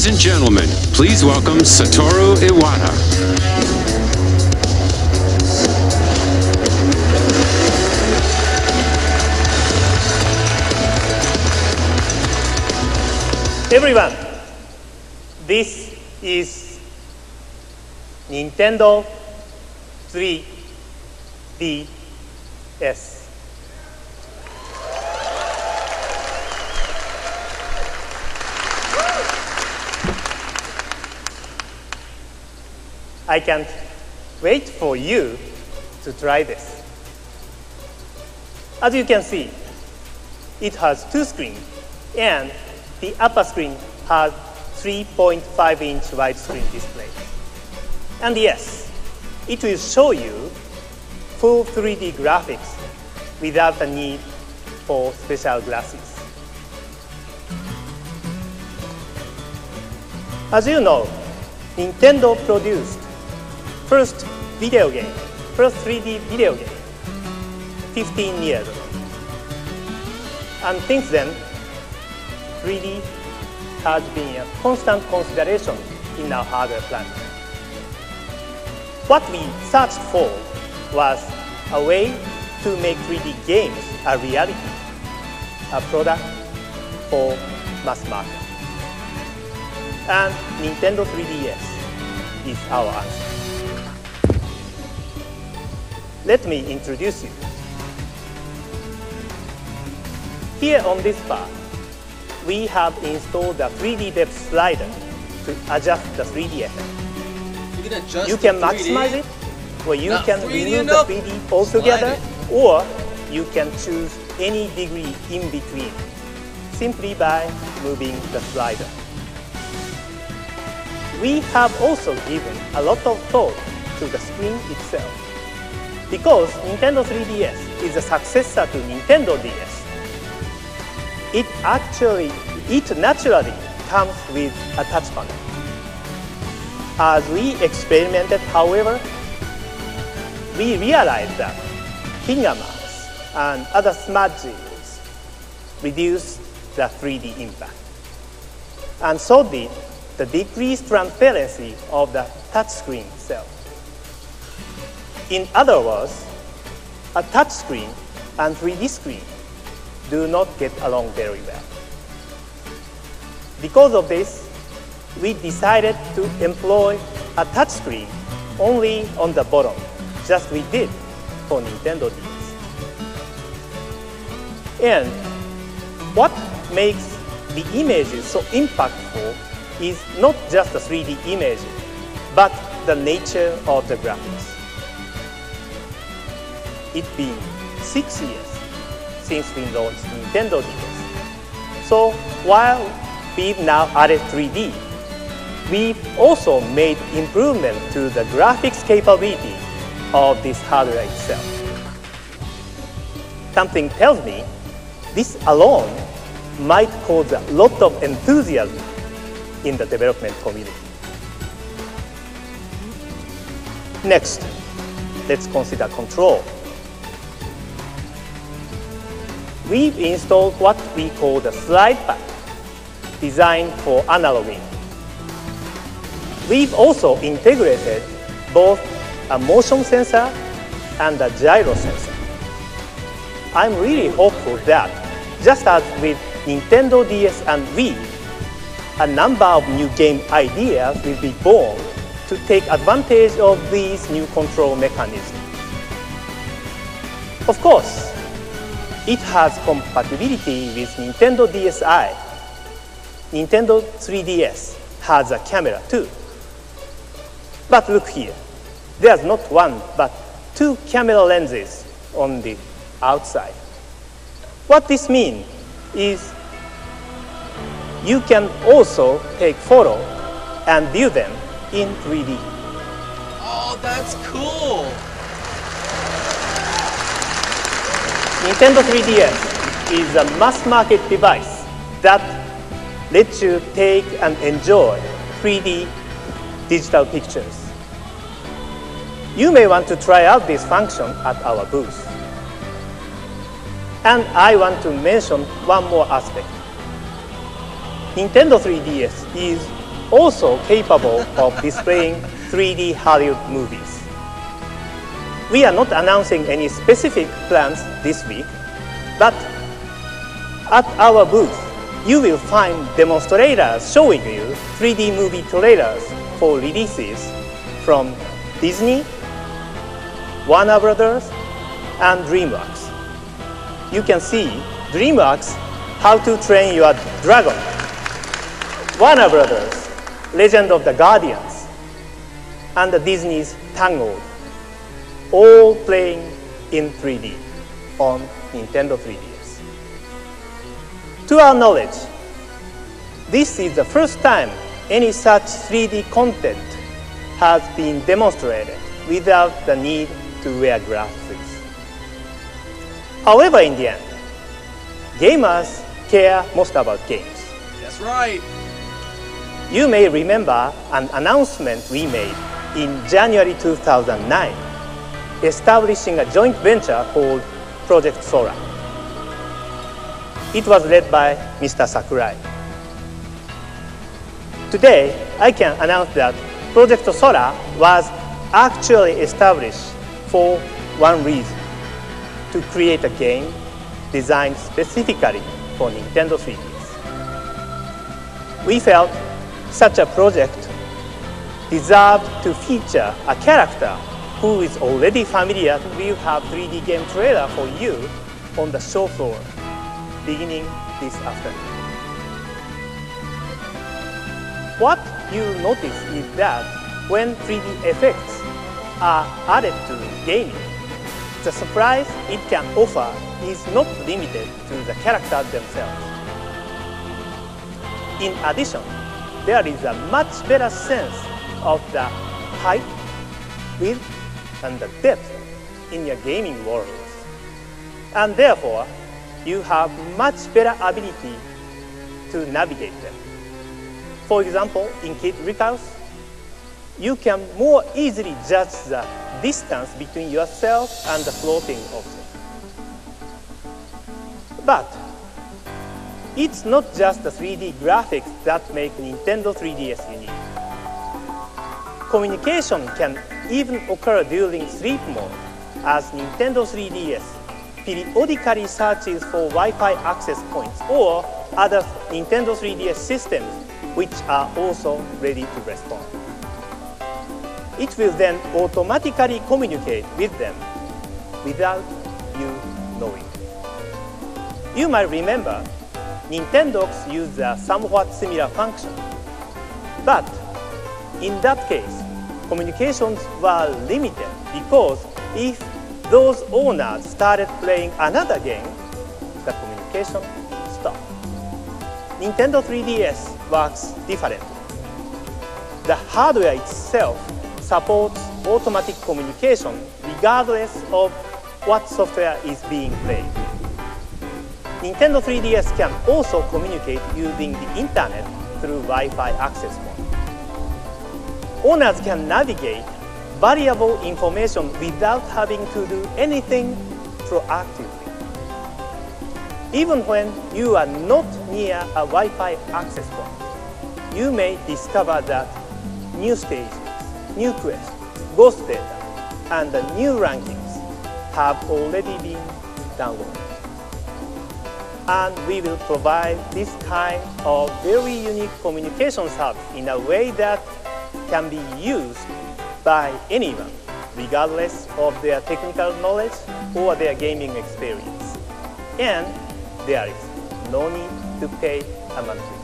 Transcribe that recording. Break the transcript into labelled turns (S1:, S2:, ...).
S1: Ladies and gentlemen, please welcome Satoru Iwata.
S2: Everyone, this is Nintendo 3DS. I can't wait for you to try this. As you can see, it has two screens, and the upper screen has 3.5-inch widescreen display. And yes, it will show you full 3D graphics without the need for special glasses. As you know, Nintendo produced first 3D video game 15 years ago. And since then, 3D has been a constant consideration in our hardware plan. What we searched for was a way to make 3D games a reality, a product for mass market. And Nintendo 3DS is our answer. Let me introduce you. Here on this part, we have installed the 3D depth slider to adjust the 3D effect. You can maximize it, or you can remove the 3D altogether, or you can choose any degree in between simply by moving the slider. We have also given a lot of thought to the screen itself. Because Nintendo 3DS is a successor to Nintendo DS, it naturally comes with a touch panel. As we experimented, however, we realized that finger marks and other smudges reduce the 3D impact. And so did the decreased transparency of the touchscreen itself. In other words, a touchscreen and 3D screen do not get along very well. Because of this, we decided to employ a touchscreen only on the bottom, just we did for Nintendo DS. And what makes the images so impactful is not just the 3D images, but the nature of the graphics. It's been 6 years since we launched Nintendo DS. So while we've now added 3D, we've also made improvement to the graphics capability of this hardware itself. Something tells me this alone might cause a lot of enthusiasm in the development community. Next, let's consider control. We've installed what we call the slide pad, designed for analogging. We've also integrated both a motion sensor and a gyro sensor. I'm really hopeful that, just as with Nintendo DS and Wii, a number of new game ideas will be born to take advantage of these new control mechanisms. Of course, it has compatibility with Nintendo DSi. Nintendo 3DS has a camera too. But look here, there's not one but two camera lenses on the outside. What this means is you can also take photos and view them in 3D.
S3: Oh, that's cool!
S2: Nintendo 3DS is a mass-market device that lets you take and enjoy 3D digital pictures. You may want to try out this function at our booth. And I want to mention one more aspect. Nintendo 3DS is also capable of displaying 3D Hollywood movies. We are not announcing any specific plans this week, but at our booth, you will find demonstrators showing you 3D movie trailers for releases from Disney, Warner Brothers, and DreamWorks. You can see DreamWorks, How to Train Your Dragon, Warner Brothers, Legend of the Guardians, and Disney's Tangled, all playing in 3D on Nintendo 3DS. To our knowledge, this is the first time any such 3D content has been demonstrated without the need to wear glasses. However, in the end, gamers care most about games.
S3: That's right.
S2: You may remember an announcement we made in January 2009, establishing a joint venture called Project Sora. It was led by Mr. Sakurai. Today, I can announce that Project Sora was actually established for one reason: to create a game designed specifically for Nintendo 3DS. We felt such a project deserved to feature a character who is already familiar. We'll have 3D game trailer for you on the show floor beginning this afternoon. What you'll notice is that when 3D effects are added to gaming, the surprise it can offer is not limited to the characters themselves. In addition, there is a much better sense of the height, width, and the depth in your gaming worlds. And therefore, you have much better ability to navigate them. For example, in Kid Icarus, you can more easily judge the distance between yourself and the floating object. But it's not just the 3D graphics that make Nintendo 3DS unique. Communication can even occur during sleep mode, as Nintendo 3DS periodically searches for Wi-Fi access points or other Nintendo 3DS systems which are also ready to respond. It will then automatically communicate with them without you knowing. You might remember Nintendox used a somewhat similar function. But in that case, communications were limited because if those owners started playing another game, the communication stopped. Nintendo 3DS works differently. The hardware itself supports automatic communication regardless of what software is being played. Nintendo 3DS can also communicate using the internet through Wi-Fi access point. Owners can navigate valuable information without having to do anything proactively. Even when you are not near a Wi-Fi access point, you may discover that new stages, new quests, ghost data, and the new rankings have already been downloaded. And we will provide this kind of very unique communication service in a way that can be used by anyone, regardless of their technical knowledge or their gaming experience. And there is no need to pay a monthly fee.